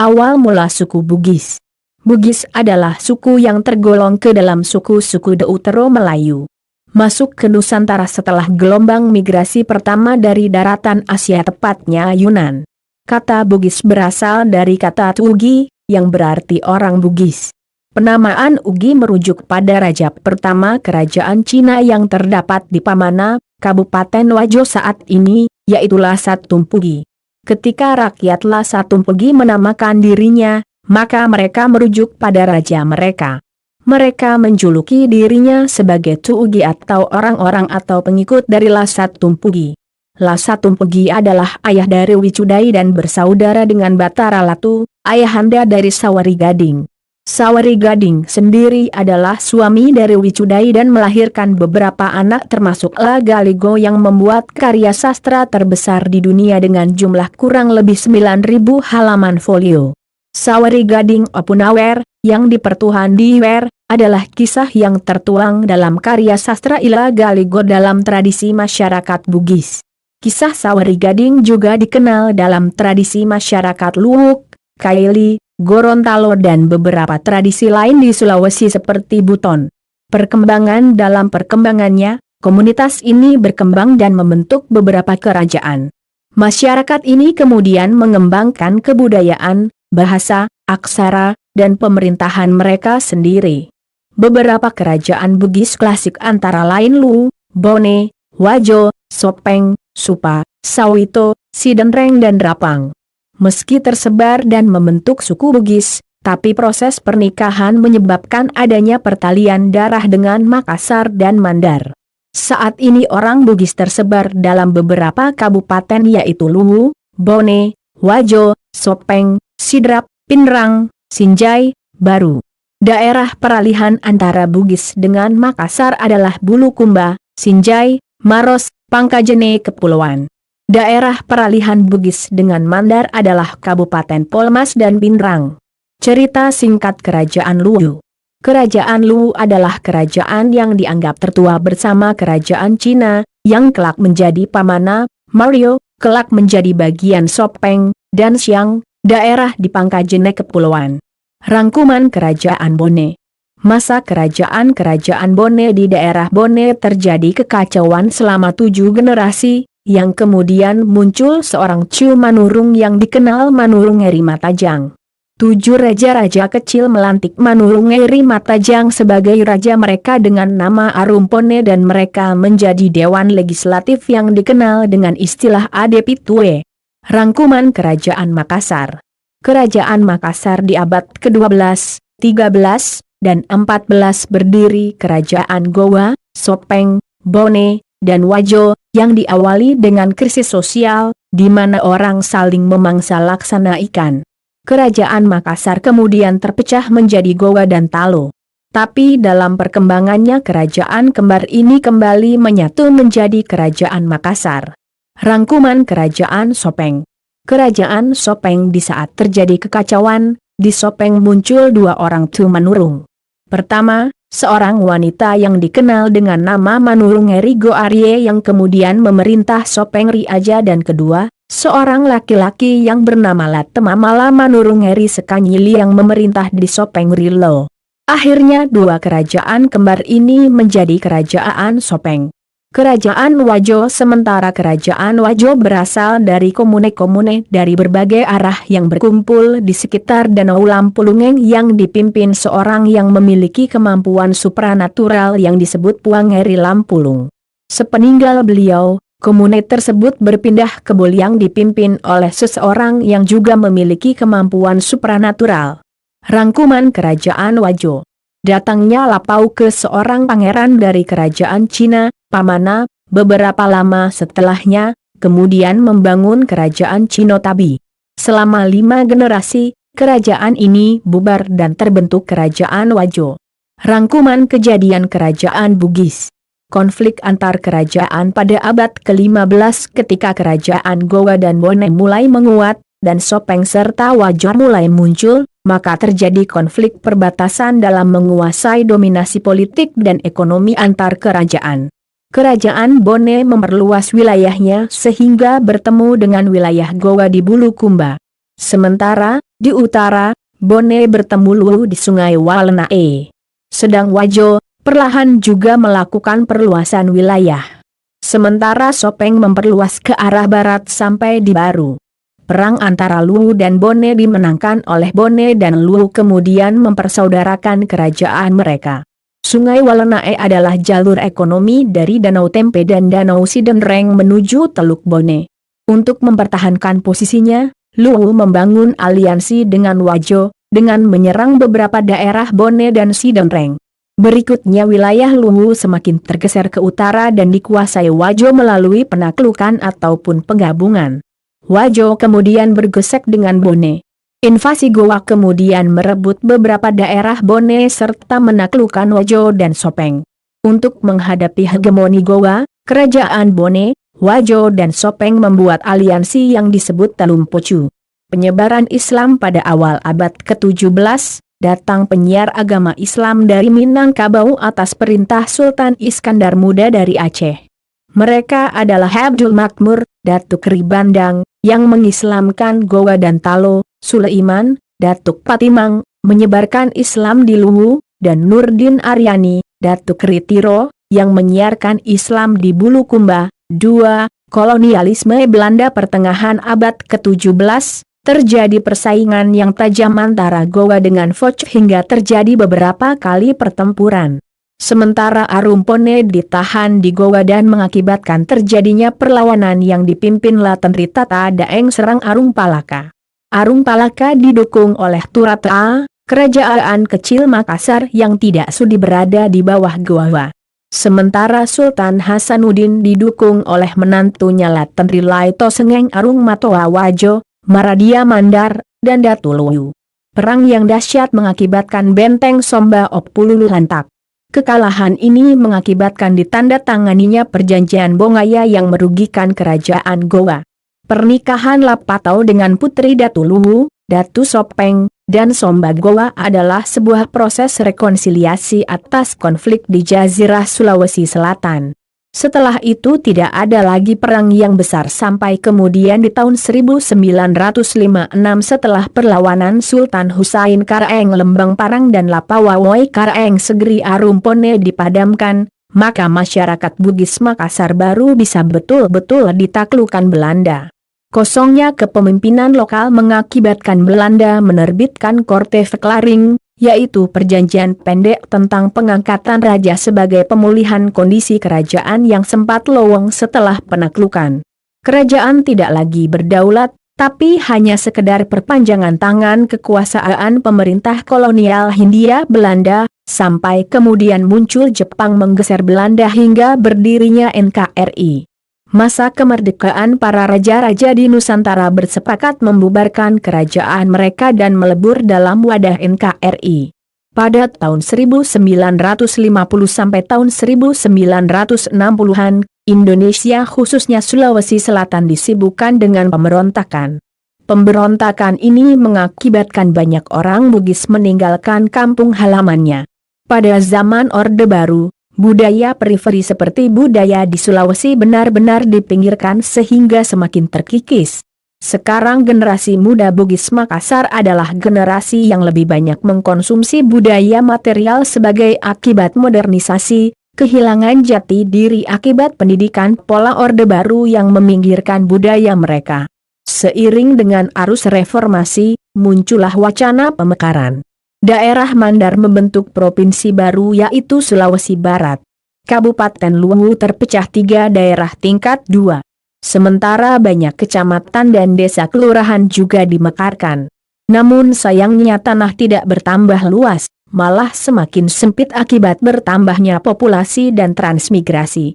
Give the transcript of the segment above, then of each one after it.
Awal mula suku Bugis. Bugis adalah suku yang tergolong ke dalam suku-suku Deutero Melayu. Masuk ke Nusantara setelah gelombang migrasi pertama dari daratan Asia, tepatnya Yunan. Kata Bugis berasal dari kata Tugi, yang berarti orang Bugis. Penamaan Ugi merujuk pada raja pertama kerajaan Cina yang terdapat di Pamana, Kabupaten Wajo saat ini, yaitu Lhasa Tumpugi. Ketika rakyat Lhasa Tumpugi menamakan dirinya, maka mereka merujuk pada raja mereka. Mereka menjuluki dirinya sebagai Tuugi atau orang-orang atau pengikut dari Lhasa Tumpugi. Lhasa Tumpugi adalah ayah dari Wicudai dan bersaudara dengan Batara Latu, ayahanda dari Sawari Gading. Sawari Gading sendiri adalah suami dari Wicudai dan melahirkan beberapa anak termasuk Lagaligo yang membuat karya sastra terbesar di dunia dengan jumlah kurang lebih 9.000 halaman folio. Sawari Gading Opunawer, yang dipertuhan di Wer, adalah kisah yang tertuang dalam karya sastra Lagaligo dalam tradisi masyarakat Bugis. Kisah Sawari Gading juga dikenal dalam tradisi masyarakat Luwuk, Kaili, Gorontalo dan beberapa tradisi lain di Sulawesi seperti Buton. Dalam perkembangannya, komunitas ini berkembang dan membentuk beberapa kerajaan. Masyarakat ini kemudian mengembangkan kebudayaan, bahasa, aksara, dan pemerintahan mereka sendiri. Beberapa kerajaan Bugis klasik antara lain Luwu, Bone, Wajo, Sopeng, Supa, Sawito, Sidenreng dan Rapang. Meski tersebar dan membentuk suku Bugis, tapi proses pernikahan menyebabkan adanya pertalian darah dengan Makassar dan Mandar. Saat ini orang Bugis tersebar dalam beberapa kabupaten yaitu Luwu, Bone, Wajo, Sopeng, Sidrap, Pinrang, Sinjai, Baru. Daerah peralihan antara Bugis dengan Makassar adalah Bulukumba, Sinjai, Maros, Pangkajene Kepulauan. Daerah peralihan Bugis dengan Mandar adalah Kabupaten Polmas dan Pinrang. Cerita singkat Kerajaan Luwu. Kerajaan Luwu adalah kerajaan yang dianggap tertua bersama kerajaan Cina, yang kelak menjadi Pamana, Mario, kelak menjadi bagian Sopeng, dan Siang, daerah di Pangkajene Kepulauan. Rangkuman Kerajaan Bone. Masa kerajaan Bone di daerah Bone terjadi kekacauan selama 7 generasi, yang kemudian muncul seorang Cu Manurung yang dikenal Manurung Eri Matajang. 7 raja-raja kecil melantik Manurung Eri Matajang sebagai raja mereka dengan nama Arumpone dan mereka menjadi dewan legislatif yang dikenal dengan istilah Adepitue. Rangkuman Kerajaan Makassar. Kerajaan Makassar di abad ke-12, 13, dan 14 berdiri Kerajaan Gowa, Sopeng, Bone, dan Wajo, yang diawali dengan krisis sosial, di mana orang saling memangsa laksana ikan. Kerajaan Makassar kemudian terpecah menjadi Gowa dan Talo. Tapi dalam perkembangannya kerajaan kembar ini kembali menyatu menjadi Kerajaan Makassar. Rangkuman Kerajaan Sopeng. Kerajaan Sopeng di saat terjadi kekacauan, di Sopeng muncul 2 orang Cu Manurung. Pertama, seorang wanita yang dikenal dengan nama Manurung Eri Goarye yang kemudian memerintah Sopeng Riaja dan kedua, seorang laki-laki yang bernama Latemamala Manurung Eri Sekanyili yang memerintah di Sopeng Rilo. Akhirnya 2 kerajaan kembar ini menjadi Kerajaan Sopeng. Kerajaan Wajo. Sementara Kerajaan Wajo berasal dari komune-komune dari berbagai arah yang berkumpul di sekitar Danau Lampulungeng yang dipimpin seorang yang memiliki kemampuan supranatural yang disebut Puang Eri Lampulung. Sepeninggal beliau, komune tersebut berpindah ke Bol yang dipimpin oleh seseorang yang juga memiliki kemampuan supranatural. Rangkuman Kerajaan Wajo. Datangnya Lapau ke seorang pangeran dari kerajaan Cina, Pamana, beberapa lama setelahnya, kemudian membangun kerajaan Cinotabi. Selama 5 generasi, kerajaan ini bubar dan terbentuk Kerajaan Wajo. Rangkuman kejadian Kerajaan Bugis. Konflik antar kerajaan pada abad ke-15 ketika kerajaan Gowa dan Bone mulai menguat, dan Sopeng serta Wajo mulai muncul, maka terjadi konflik perbatasan dalam menguasai dominasi politik dan ekonomi antar kerajaan. Kerajaan Bone memperluas wilayahnya sehingga bertemu dengan wilayah Gowa di Bulukumba. Sementara, Di utara, Bone bertemu Luwu di Sungai Walnae. Sedang Wajo perlahan juga melakukan perluasan wilayah. Sementara Sopeng memperluas ke arah barat sampai di Baru. Perang antara Luwu dan Bone dimenangkan oleh Bone dan Luwu kemudian mempersaudarakan kerajaan mereka. Sungai Walnae adalah jalur ekonomi dari Danau Tempe dan Danau Sidenreng menuju Teluk Bone. Untuk mempertahankan posisinya, Luwu membangun aliansi dengan Wajo, dengan menyerang beberapa daerah Bone dan Sidenreng. Berikutnya wilayah Luwu semakin tergeser ke utara dan dikuasai Wajo melalui penaklukan ataupun penggabungan. Wajo kemudian bergesek dengan Bone. Invasi Gowa kemudian merebut beberapa daerah Bone serta menaklukkan Wajo dan Sopeng. Untuk menghadapi hegemoni Gowa, kerajaan Bone, Wajo dan Sopeng membuat aliansi yang disebut Talumpocu. Penyebaran Islam pada awal abad ke-17, datang penyiar agama Islam dari Minangkabau atas perintah Sultan Iskandar Muda dari Aceh. Mereka adalah Abdul Makmur, Datuk Ribandang, yang mengislamkan Gowa dan Talo, Sulaiman, Datuk Patimang, menyebarkan Islam di Luwu, dan Nurdin Aryani, Datuk Ritiro, yang menyiarkan Islam di Bulukumba. 2. Kolonialisme Belanda pertengahan abad ke-17, terjadi persaingan yang tajam antara Gowa dengan Foch hingga terjadi beberapa kali pertempuran. Sementara Arumpone ditahan di Gowa dan mengakibatkan terjadinya perlawanan yang dipimpin Laten Ritata Daeng serang Arung Palaka. Arung Palaka didukung oleh Turata, kerajaan kecil Makassar yang tidak sudi berada di bawah Gowa. Sementara Sultan Hasanuddin didukung oleh menantunya Laten Rilaito Sengeng Arung Matoa Wajo, Maradia Mandar, dan Datu Luwu. Perang yang dahsyat mengakibatkan benteng Somba Opululu hantak. Kekalahan ini mengakibatkan ditandatanganinya perjanjian Bongaya yang merugikan kerajaan Gowa. Pernikahan Lapatau dengan putri Datu Luwu, Datu Sopeng, dan Somba Gowa adalah sebuah proses rekonsiliasi atas konflik di Jazirah Sulawesi Selatan. Setelah itu tidak ada lagi perang yang besar sampai kemudian di tahun 1956 setelah perlawanan Sultan Husain Karaeng Lembang Parang dan Lapawawoi Karaeng Segeri Arumpone dipadamkan, maka masyarakat Bugis Makassar baru bisa betul-betul ditaklukkan Belanda. Kosongnya kepemimpinan lokal mengakibatkan Belanda menerbitkan Korte Verklaring, yaitu perjanjian pendek tentang pengangkatan raja sebagai pemulihan kondisi kerajaan yang sempat lowong setelah penaklukan. Kerajaan tidak lagi berdaulat, tapi hanya sekedar perpanjangan tangan kekuasaan pemerintah kolonial Hindia Belanda, sampai kemudian muncul Jepang menggeser Belanda hingga berdirinya NKRI. Masa kemerdekaan para raja-raja di Nusantara bersepakat membubarkan kerajaan mereka dan melebur dalam wadah NKRI. Pada tahun 1950 sampai tahun 1960-an, Indonesia khususnya Sulawesi Selatan disibukkan dengan pemberontakan. Pemberontakan ini mengakibatkan banyak orang Bugis meninggalkan kampung halamannya. Pada zaman Orde Baru, budaya periferi seperti budaya di Sulawesi benar-benar dipinggirkan sehingga semakin terkikis. Sekarang generasi muda Bugis Makassar adalah generasi yang lebih banyak mengkonsumsi budaya material sebagai akibat modernisasi, kehilangan jati diri akibat pendidikan pola Orde Baru yang meminggirkan budaya mereka. Seiring dengan arus reformasi, muncullah wacana pemekaran. Daerah Mandar membentuk provinsi baru yaitu Sulawesi Barat. Kabupaten Luwu terpecah 3 daerah tingkat 2. Sementara banyak kecamatan dan desa kelurahan juga dimekarkan. Namun sayangnya tanah tidak bertambah luas, malah semakin sempit akibat bertambahnya populasi dan transmigrasi.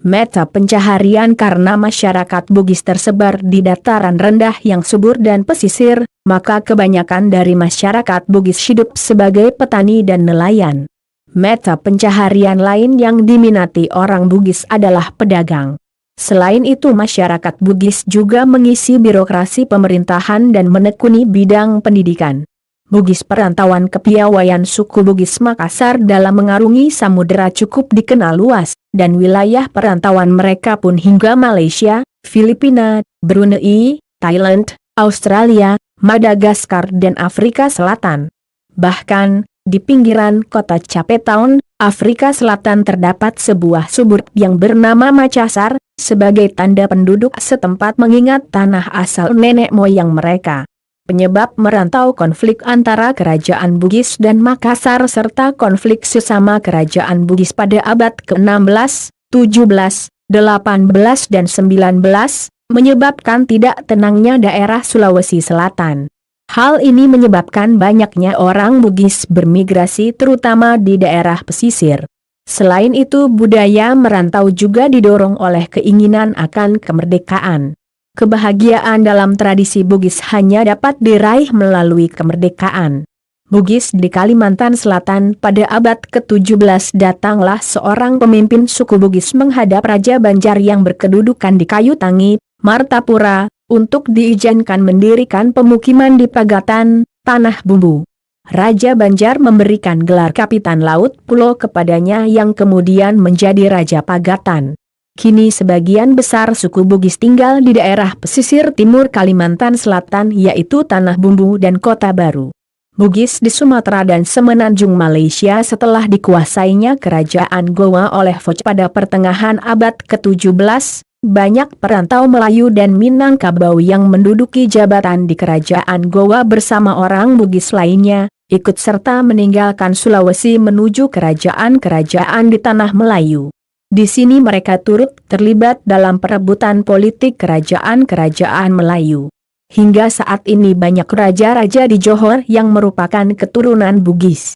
Mata pencaharian karena masyarakat Bugis tersebar di dataran rendah yang subur dan pesisir, maka kebanyakan dari masyarakat Bugis hidup sebagai petani dan nelayan. Mata pencaharian lain yang diminati orang Bugis adalah pedagang. Selain itu masyarakat Bugis juga mengisi birokrasi pemerintahan dan menekuni bidang pendidikan. Bugis perantauan kepiawaian suku Bugis Makassar dalam mengarungi samudera cukup dikenal luas, dan wilayah perantauan mereka pun hingga Malaysia, Filipina, Brunei, Thailand, Australia, Madagaskar dan Afrika Selatan. Bahkan, di pinggiran kota Cape Town, Afrika Selatan terdapat sebuah suburb yang bernama Makassar, sebagai tanda penduduk setempat mengingat tanah asal nenek moyang mereka. Penyebab merantau konflik antara kerajaan Bugis dan Makassar serta konflik sesama kerajaan Bugis pada abad ke-16, 17, 18 dan 19, menyebabkan tidak tenangnya daerah Sulawesi Selatan. Hal ini menyebabkan banyaknya orang Bugis bermigrasi terutama di daerah pesisir. Selain itu budaya merantau juga didorong oleh keinginan akan kemerdekaan. Kebahagiaan dalam tradisi Bugis hanya dapat diraih melalui kemerdekaan. Bugis di Kalimantan Selatan pada abad ke-17 datanglah seorang pemimpin suku Bugis menghadap Raja Banjar yang berkedudukan di Kayu Tangi, Martapura, untuk diizinkan mendirikan pemukiman di Pagatan, Tanah Bumbu. Raja Banjar memberikan gelar Kapitan Laut Pulo kepadanya yang kemudian menjadi Raja Pagatan. Kini sebagian besar suku Bugis tinggal di daerah pesisir timur Kalimantan Selatan yaitu Tanah Bumbu dan Kota Baru. Bugis di Sumatera dan Semenanjung Malaysia setelah dikuasainya Kerajaan Goa oleh Foch pada pertengahan abad ke-17, banyak perantau Melayu dan Minangkabau yang menduduki jabatan di Kerajaan Goa bersama orang Bugis lainnya, ikut serta meninggalkan Sulawesi menuju kerajaan-kerajaan di Tanah Melayu. Di sini mereka turut terlibat dalam perebutan politik kerajaan-kerajaan Melayu. Hingga saat ini banyak raja-raja di Johor yang merupakan keturunan Bugis.